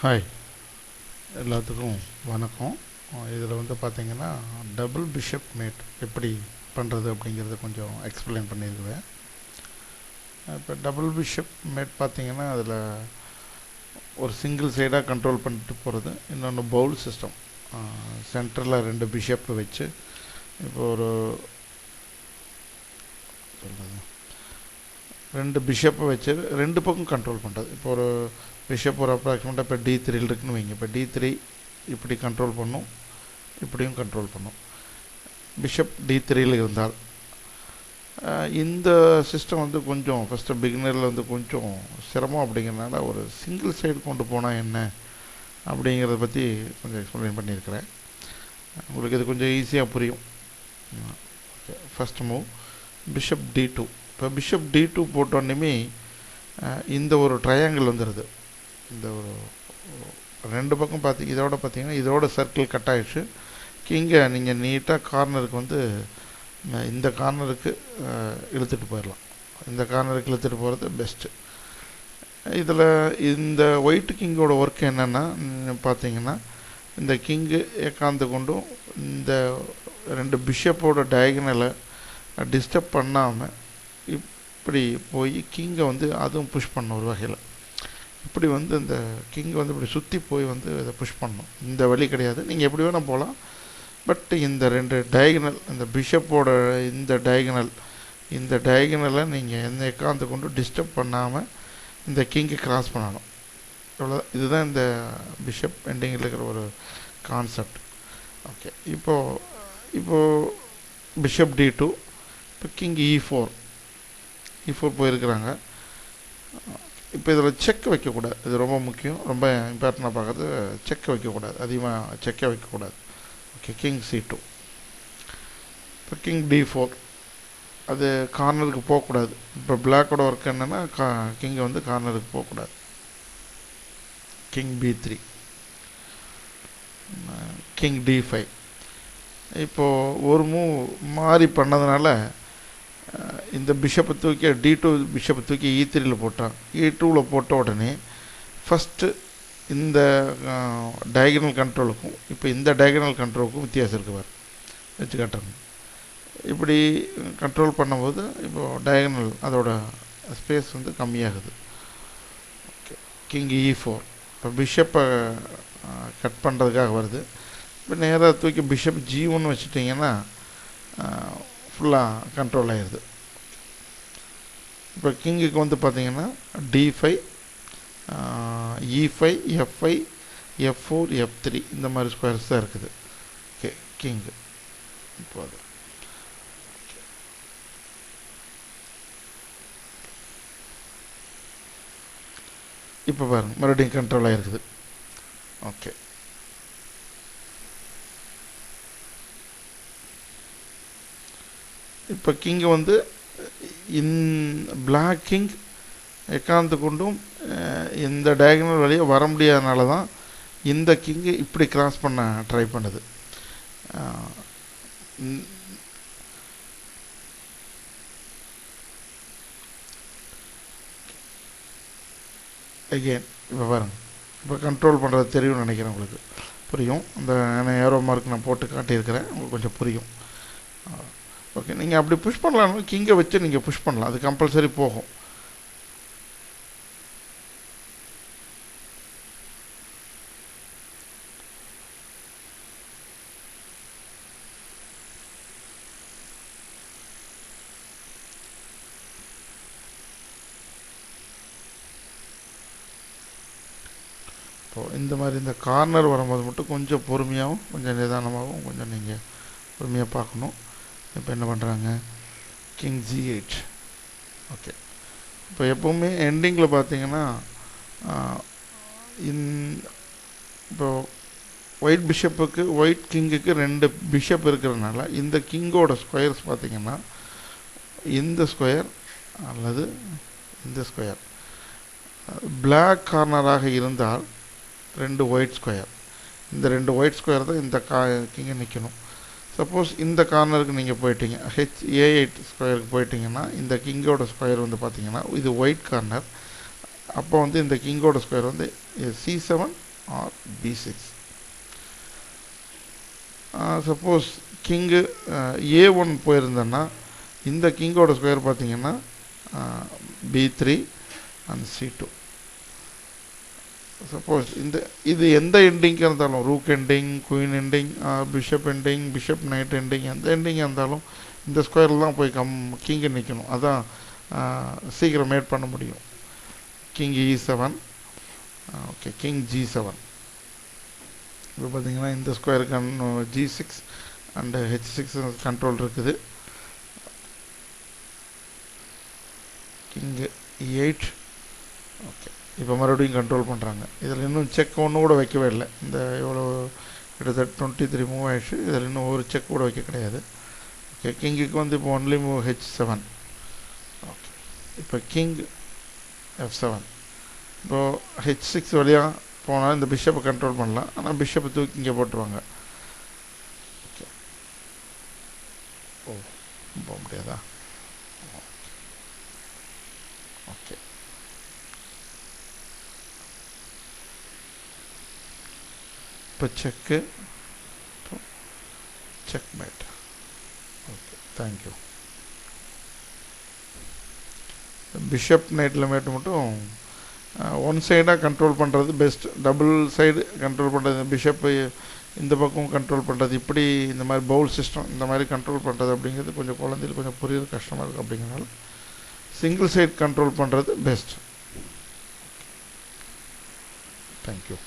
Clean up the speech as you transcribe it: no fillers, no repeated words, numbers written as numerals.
Hi, எல்லாத்துக்கும் வணக்கம். இதில் வந்து பார்த்தீங்கன்னா டபுள் பிஷப் மேட் எப்படி பண்ணுறது அப்படிங்கிறத கொஞ்சம் எக்ஸ்பிளைன் பண்ணியிருக்குவேன். இப்போ டபுள் பிஷப் மேட் பார்த்தீங்கன்னா அதில் ஒரு சிங்கிள் சைடாக கண்ட்ரோல் பண்ணிட்டு போகிறது, இன்னொன்று பவுல் சிஸ்டம். சென்டரில் ரெண்டு பிஷப்பை வச்சு இப்போ ஒரு ரெண்டு பிஷப்பை வச்சு ரெண்டு பக்கம் கண்ட்ரோல் பண்ணுறது. இப்போ ஒரு பிஷப் ஒரு அப்ராக்சிமேட்டாக இப்போ D3 இருக்குன்னு வைங்க. இப்போ D3 இப்படி கண்ட்ரோல் பண்ணும், இப்படியும் கண்ட்ரோல் பண்ணும். பிஷப் D3 இருந்தால் இந்த சிஸ்டம் வந்து கொஞ்சம் ஃபஸ்ட்டு பிகினரில் வந்து கொஞ்சம் சிரமம் அப்படிங்கிறதுனால ஒரு சிங்கிள் சைடு கொண்டு போனால் என்ன அப்படிங்கிறத பற்றி கொஞ்சம் எக்ஸ்பிளைன் பண்ணியிருக்கிறேன். உங்களுக்கு இது கொஞ்சம் ஈஸியாக புரியும். Okay, first move bishop D2. இப்போ பிஷப் D2 போட்டோன்னே இந்த ஒரு ட்ரையாங்கிள் வந்துடுது. இந்த ஒரு ரெண்டு பக்கம் இதோட பார்த்தீங்கன்னா இதோட சர்க்கிள் கட் ஆகிடுச்சு. இங்கே நீங்கள் நீட்டாக கார்னருக்கு வந்து இந்த கார்னருக்கு இழுத்துட்டு போயிடலாம். இந்த கார்னருக்கு இழுத்துட்டு போகிறது பெஸ்ட்டு. இதில் இந்த ஒயிட் கிங்கோட ஒர்க் என்னென்னா பார்த்தீங்கன்னா இந்த கிங்கு ஏக்காந்து கொண்டும் இந்த ரெண்டு பிஷப்போட டயகனலை டிஸ்டர்ப் பண்ணாமல் இப்படி போய் கிங்கை வந்து அதுவும் புஷ் பண்ண ஒரு வகையில் இப்படி வந்து இந்த கிங் வந்து இப்படி சுற்றி போய் வந்து இதை புஷ் பண்ணணும். இந்த வழி கிடையாது, நீங்கள் எப்படி வேணால் போகலாம். பட் இந்த ரெண்டு டயகனல், இந்த பிஷப்போட இந்த டயகனலை நீங்கள் எந்த எக்காந்து கொண்டு டிஸ்டர்ப் பண்ணாமல் இந்த கிங்கை கிராஸ் பண்ணணும். இவ்வளோ, இதுதான் இந்த பிஷப் எண்டிங்கில் இருக்கிற ஒரு கான்செப்ட். ஓகே, இப்போது பிஷப் D2, இப்போ கிங் E4 போயிருக்கிறாங்க. இப்போ இதில் செக் வைக்கக்கூடாது, இது ரொம்ப முக்கியம், ரொம்ப இம்பார்ட்டண்டாக பார்க்குறது. செக் வைக்கக்கூடாது, அதிகமாக செக்கை வைக்கக்கூடாது. Okay, king C2. இப்போ கிங் D4, அது கார்னருக்கு போகக்கூடாது. இப்போ பிளாக்கோட ஒர்க் என்னென்னா கிங்கை வந்து கார்னருக்கு போகக்கூடாது. King B3, king D5. இப்போது ஒரு மூவ் மாறி பண்ணதுனால இந்த பிஷப்பை தூக்கி D2 பிஷப்பை தூக்கி E3 போட்டான். E2 போட்ட உடனே ஃபஸ்ட்டு இந்த டயகனல் கண்ட்ரோலுக்கும் இப்போ இந்த டயகனல் கண்ட்ரோலுக்கும் வித்தியாசம் இருக்குவார் வச்சு காட்டுறேன். இப்படி கண்ட்ரோல் பண்ணும்போது இப்போது டயகனல் அதோட ஸ்பேஸ் வந்து கம்மியாகுது. ஓகே, கிங் E4, இப்போ பிஷப்பை கட் பண்ணுறதுக்காக வருது. இப்போ நேராக தூக்கி பிஷப் G1 வச்சுட்டிங்கன்னா ஃபுல்லாக கண்ட்ரோல் ஆகிடுது. இப்போ கிங்குக்கு வந்து பார்த்தீங்கன்னா D5, E5, F5, F4, F3 இந்த மாதிரி ஸ்கொயர்ஸ் தான் இருக்குது. ஓகே, கிங்கு இப்போ இப்போ பாருங்கள் மறுபடியும் கண்ட்ரோல் ஆகிருக்குது. ஓகே, இப்போ கிங்கு வந்து பிளாக் கிங் எக்காந்து கொண்டும் இந்த டயகனல் வழியாக வர முடியாதனால தான் இந்த கிங்கு இப்படி கிராஸ் பண்ண ட்ரை பண்ணுது. அகெயின் இப்போ பாருங்கள், இப்போ கண்ட்ரோல் பண்ணுறது தெரியும்னு நினைக்கிறேன், உங்களுக்கு புரியும். இந்த ஏரோ மார்க் நான் போட்டு காட்டியிருக்கிறேன், உங்களுக்கு கொஞ்சம் புரியும். ஓகே, நீங்கள் அப்படி புஷ் பண்ணலாம், கிங்கை வச்சு நீங்கள் புஷ் பண்ணலாம், அது கம்பல்சரி போகும். இப்போது இந்த மாதிரி இந்த கார்னர் வரும்போது மட்டும் கொஞ்சம் பொறுமையாகவும் கொஞ்சம் நிதானமாகவும் கொஞ்சம் நீங்கள் பொறுமையாக பார்க்கணும். இப்போ என்ன பண்ணுறாங்க, கிங் G8. ஓகே, இப்போ எப்போவுமே எண்டிங்கில் பார்த்தீங்கன்னா இப்போ ஒயிட் பிஷப்புக்கு ஒயிட் கிங்குக்கு ரெண்டு பிஷப் இருக்கிறதுனால இந்த கிங்கோட ஸ்கொயர்ஸ் பார்த்திங்கன்னா இந்த ஸ்கொயர் அல்லது இந்த ஸ்கொயர் பிளாக் கார்னராக இருந்தால் ரெண்டு ஒயிட் ஸ்கொயர், இந்த ரெண்டு ஒயிட் ஸ்கொயர் தான் இந்த கிங்கை நிற்கணும். சப்போஸ் இந்த கார்னருக்கு நீங்கள் போயிட்டீங்க, A8 ஸ்கொயருக்கு போயிட்டீங்கன்னா இந்த கிங்கோட ஸ்கொயர் வந்து பார்த்தீங்கன்னா இது ஒயிட் கார்னர். அப்போ வந்து இந்த கிங்கோட ஸ்கொயர் வந்து C7 R b6. Suppose king a1 போயிருந்தேன்னா இந்த கிங்கோட ஸ்கொயர் பார்த்தீங்கன்னா b3 அண்ட் c2. சப்போஸ் இது எந்த எண்டிங்காக இருந்தாலும் rook ending, queen ending, bishop ending, bishop night ending, எந்த எண்டிங்காக இருந்தாலும் இந்த ஸ்கொயரில் தான் போய் கிங்கை நிற்கணும். அதான் சீக்கிரம் மேட் பண்ண முடியும். King e7, okay, king g7. இப்போ பார்த்தீங்கன்னா இந்த ஸ்கொயருக்கு g6 அண்ட் h6 கண்ட்ரோல் இருக்குது. King e8. ஓகே, இப்போ மறுபடியும் கண்ட்ரோல் பண்ணுறாங்க. இதில் இன்னும் செக் ஒன்று கூட வைக்கவே இல்லை. இந்த எவ்வளோ கிட்டத்தட்ட 23 மூவ் ஆகிடுச்சு. இதில் இன்னும் ஒரு செக் கூட வைக்க கிடையாது. ஓகே, கிங்குக்கு வந்து இப்போ ஒன்லி மூவ் h7. ஓகே, இப்போ கிங் f7. இப்போது h6 வழியாக போனால் இந்த பிஷப்பை கண்ட்ரோல் பண்ணலாம். ஆனால் பிஷப்பை தூக்கி இங்கே போட்டுருவாங்க. ஓகே, ஓ, போக முடியாதா? ஓகே, இப்போ check, checkmate. Okay, thank you. Bishop நைட்டில் மேட்டு மட்டும் ஒன் சைடாக கண்ட்ரோல் பண்ணுறது பெஸ்ட். டபுள் சைடு கண்ட்ரோல் பண்ணுறது, பிஷப்பு இந்த பக்கம் கண்ட்ரோல் பண்ணுறது, இப்படி இந்த மாதிரி பவுல் சிஸ்டம் இந்த மாதிரி கண்ட்ரோல் பண்ணுறது அப்படிங்கிறது கொஞ்சம் குழந்தைகளுக்கு கொஞ்சம் புரியுறது கஷ்டமாக இருக்குது. அப்படிங்கிறனால சிங்கிள் சைட் கண்ட்ரோல் பண்ணுறது பெஸ்ட். தேங்க்யூ.